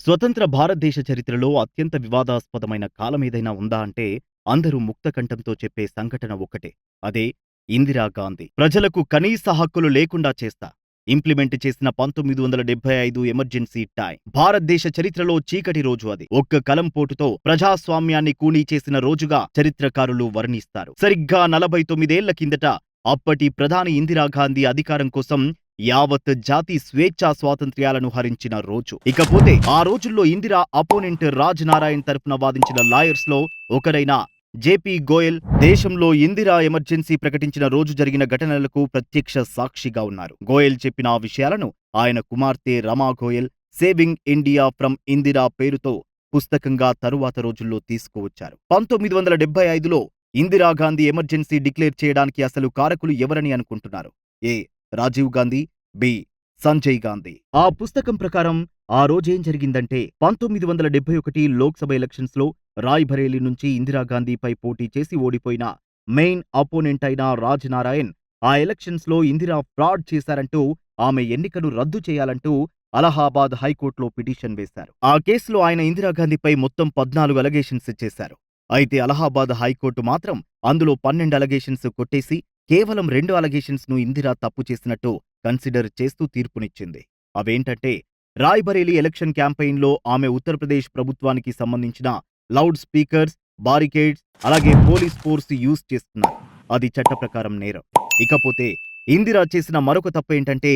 స్వతంత్ర భారతదేశ చరిత్రలో అత్యంత వివాదాస్పదమైన కాలమేదైనా ఉందా అంటే అందరూ ముక్తకంఠంతో చెప్పే సంఘటన ఒక్కటే. అదే ఇందిరాగాంధీ. ప్రజలకు కనీస హక్కులు లేకుండా చేస్తా ఇంప్లిమెంట్ చేసిన 1975 ఎమర్జెన్సీ టైం. భారతదేశ చరిత్రలో చీకటి రోజు అది. ఒక్క కలంపోటుతో ప్రజాస్వామ్యాన్ని కూనీ చేసిన రోజుగా చరిత్రకారులు వర్ణిస్తారు. సరిగ్గా 49 ఏళ్ల కిందట అప్పటి ప్రధాని ఇందిరాగాంధీ అధికారం కోసం యావత్ జాతి స్వేచ్ఛా స్వాతంత్ర్యాలను హరించిన రోజు. ఇకపోతే ఆ రోజుల్లో ఇందిరా అపోనెంట్ రాజ్ నారాయణ్ తరపున వాదించిన లాయర్స్ లో ఒకరైన జేపీ గోయల్ దేశంలో ఇందిరా ఎమర్జెన్సీ ప్రకటించిన రోజు జరిగిన ఘటనలకు ప్రత్యక్ష సాక్షిగా ఉన్నారు. గోయల్ చెప్పిన ఆ విషయాలను ఆయన కుమార్తె Rama Goyal saving India from Indira పేరుతో పుస్తకంగా తరువాత రోజుల్లో తీసుకువచ్చారు. 1975లో ఇందిరాగాంధీ ఎమర్జెన్సీ డిక్లేర్ చేయడానికి అసలు కారకులు ఎవరని అనుకుంటున్నారు? ఏ రాజీవ్ గాంధీ, బి సంజయ్ గాంధీ. ఆ పుస్తకం ప్రకారం ఆ రోజేం జరిగిందంటే 1971 లోక్సభ ఎలక్షన్స్ లో రాయ్‌బరేలీ నుంచి ఇందిరాగాంధీపై పోటీ చేసి ఓడిపోయిన మెయిన్ అపోనెంట్ అయిన రాజ్ నారాయణ్ ఆ ఎలక్షన్స్ లో ఇందిరా ఫ్రాడ్ చేశారంటూ ఆమె ఎన్నికను రద్దు చేయాలంటూ అలహాబాద్ హైకోర్టులో పిటిషన్ వేశారు. ఆ కేసులో ఆయన ఇందిరాగాంధీపై మొత్తం 14 అలిగేషన్స్ చేశారు. అయితే అలహాబాద్ హైకోర్టు మాత్రం అందులో 12 అలిగేషన్స్ కొట్టేసి కేవలం 2 అలిగేషన్స్ ను ఇందిరా తప్పు చేసినట్టు కన్సిడర్ చేస్తూ తీర్పునిచ్చింది. అవేంటంటే రాయ్‌బరేలీ ఎలక్షన్ క్యాంపెయిన్‌లో ఆమె ఉత్తరప్రదేశ్ ప్రభుత్వానికి సంబంధించిన లౌడ్ స్పీకర్స్, బారికేడ్స్ అలాగే పోలీస్ ఫోర్స్ యూజ్ చేస్తున్నారు. అది చట్ట ప్రకారం నేరం. ఇకపోతే ఇందిరా చేసిన మరొక తప్పేంటంటే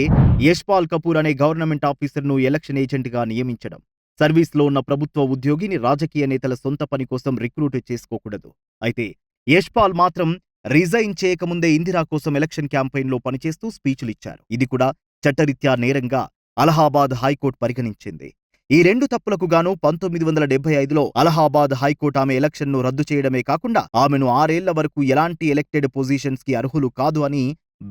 యశ్పాల్ కపూర్ అనే గవర్నమెంట్ ఆఫీసర్ను ఎలక్షన్ ఏజెంట్‌గా నియమించడం. సర్వీస్‌లో ఉన్న ప్రభుత్వ ఉద్యోగిని రాజకీయ నేతల సొంత పని కోసం రిక్రూట్ చేసుకోకూడదు. అయితే యశ్పాల్ మాత్రం రిజైన్ చేయకముందే ఇందిరా కోసం ఎలక్షన్ క్యాంపెయిన్‌లో పనిచేస్తూ స్పీచ్‌లిచ్చారు. ఇది కూడా చట్టరీత్యా నేరంగా అలహాబాద్ హైకోర్టు పరిగణించింది. ఈ 2 తప్పులకు గాను 1975లో అలహాబాద్ హైకోర్టు ఆమె ఎలక్షన్‌ను రద్దు చేయడమే కాకుండా ఆమెను 6 ఏళ్ల వరకు ఎలాంటి ఎలక్టెడ్ పొజిషన్స్ కి అర్హులు కాదు అని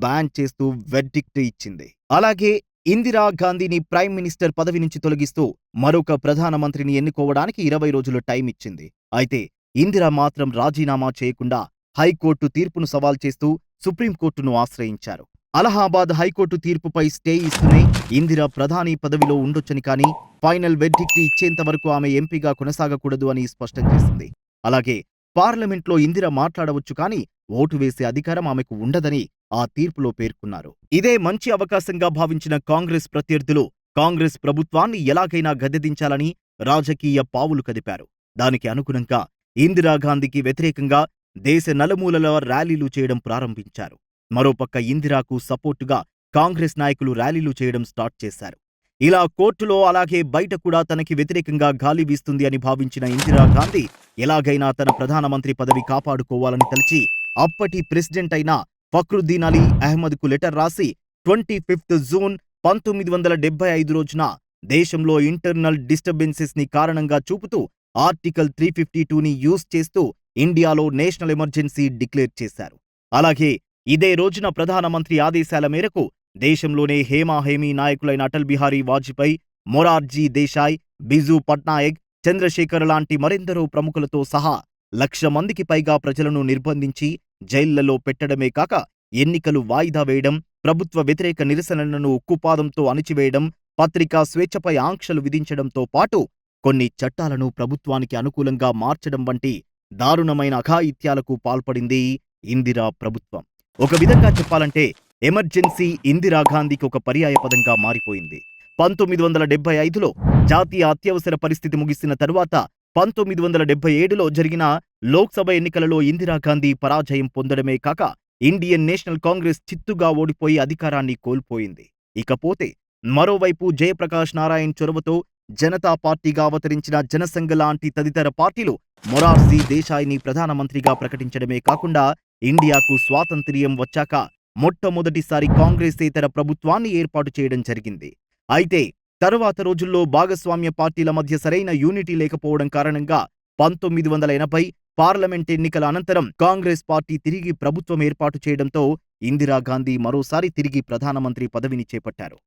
బ్యాన్ చేస్తూ వెర్డిక్ట్ ఇచ్చింది. అలాగే ఇందిరా గాంధీని ప్రైమ్ మినిస్టర్ పదవి నుంచి తొలగిస్తూ మరొక ప్రధానమంత్రిని ఎన్నుకోవడానికి 20 రోజులు టైం ఇచ్చింది. అయితే ఇందిరా మాత్రం రాజీనామా చేయకుండా హైకోర్టు తీర్పును సవాల్ చేస్తూ సుప్రీంకోర్టును ఆశ్రయించారు. అలహాబాద్ హైకోర్టు తీర్పుపై స్టే ఇస్తూనే ఇందిరా ప్రధాని పదవిలో ఉండొచ్చని కానీ ఫైనల్ వెర్డిక్ట్ ఇచ్చేంత వరకు ఆమె ఎంపీగా కొనసాగకూడదు అని స్పష్టం చేసింది. అలాగే పార్లమెంట్లో ఇందిరా మాట్లాడవచ్చు కానీ ఓటు వేసే అధికారం ఆమెకు ఉండదని ఆ తీర్పులో పేర్కొన్నారు. ఇదే మంచి అవకాశంగా భావించిన కాంగ్రెస్ ప్రత్యర్థులు కాంగ్రెస్ ప్రభుత్వాన్ని ఎలాగైనా గద్దెదించాలని రాజకీయ పావులు కదిపారు. దానికి అనుగుణంగా ఇందిరాగాంధీకి వ్యతిరేకంగా దేశ నలుమూలల ర్యాలీలు చేయడం ప్రారంభించారు. మరోపక్క ఇందిరాకు సపోర్టుగా కాంగ్రెస్ నాయకులు ర్యాలీలు చేయడం స్టార్ట్ చేశారు. ఇలా కోర్టులో అలాగే బయట కూడా తనకి వ్యతిరేకంగా గాలి వీస్తుంది అని భావించిన ఇందిరాగాంధీ ఎలాగైనా తన ప్రధానమంత్రి పదవి కాపాడుకోవాలని తలచి అప్పటి ప్రెసిడెంట్ అయిన ఫక్రుద్దీన్ అలీ అహ్మద్‌కు లెటర్ రాసి 25 జూన్ 1975 రోజున దేశంలో ఇంటర్నల్ డిస్టర్బెన్సెస్ ని కారణంగా చూపుతూ ఆర్టికల్ 352ని యూజ్ చేస్తూ ఇండియాలో నేషనల్ ఎమర్జెన్సీ డిక్లేర్ చేశారు. అలాగే ఇదే రోజున ప్రధానమంత్రి ఆదేశాల మేరకు దేశంలోనే హేమాహేమీ నాయకులైన అటల్ బిహారీ వాజ్పేయి, మొరార్జీ దేశాయ్, బిజూ పట్నాయక్, చంద్రశేఖర్ లాంటి మరెందరో ప్రముఖులతో సహా 1,00,000 మందికి పైగా ప్రజలను నిర్బంధించి జైళ్లలో పెట్టడమే కాక ఎన్నికలు వాయిదా వేయడం, ప్రభుత్వ వ్యతిరేక నిరసనలను ఉక్కుపాదంతో అణిచివేయడం, పత్రికా స్వేచ్ఛపై ఆంక్షలు విధించడంతో పాటు కొన్ని చట్టాలను ప్రభుత్వానికి అనుకూలంగా మార్చడం వంటి దారుణమైన అఘాయిత్యాలకు పాల్పడింది ఇందిరా ప్రభుత్వం. ఒక విధంగా చెప్పాలంటే ఎమర్జెన్సీ ఇందిరాగాంధీకి ఒక పర్యాయపదంగా మారిపోయింది. 1975లో జాతీయ అత్యవసర పరిస్థితి ముగిసిన తరువాత 1977లో జరిగిన లోక్సభ ఎన్నికలలో ఇందిరాగాంధీ పరాజయం పొందడమే కాక ఇండియన్ నేషనల్ కాంగ్రెస్ చిత్తుగా ఓడిపోయి అధికారాన్ని కోల్పోయింది. ఇకపోతే మరోవైపు జయప్రకాష్ నారాయణ్ చొరవతో జనతా పార్టీగా అవతరించిన జనసంఘ్ లాంటి తదితర పార్టీలు మొరార్జీ దేశాయ్‌ని ప్రధానమంత్రిగా ప్రకటించడమే కాకుండా ఇండియాకు స్వాతంత్ర్యం వచ్చాక మొట్టమొదటిసారి కాంగ్రెసేతర ప్రభుత్వాన్ని ఏర్పాటు చేయడం జరిగింది. అయితే తరువాత రోజుల్లో భాగస్వామ్య పార్టీల మధ్య సరైన యూనిటీ లేకపోవడం కారణంగా 1980 పార్లమెంట్ ఎన్నికల అనంతరం కాంగ్రెస్ పార్టీ తిరిగి ప్రభుత్వం ఏర్పాటు చేయడంతో ఇందిరాగాంధీ మరోసారి తిరిగి ప్రధానమంత్రి పదవిని చేపట్టారు.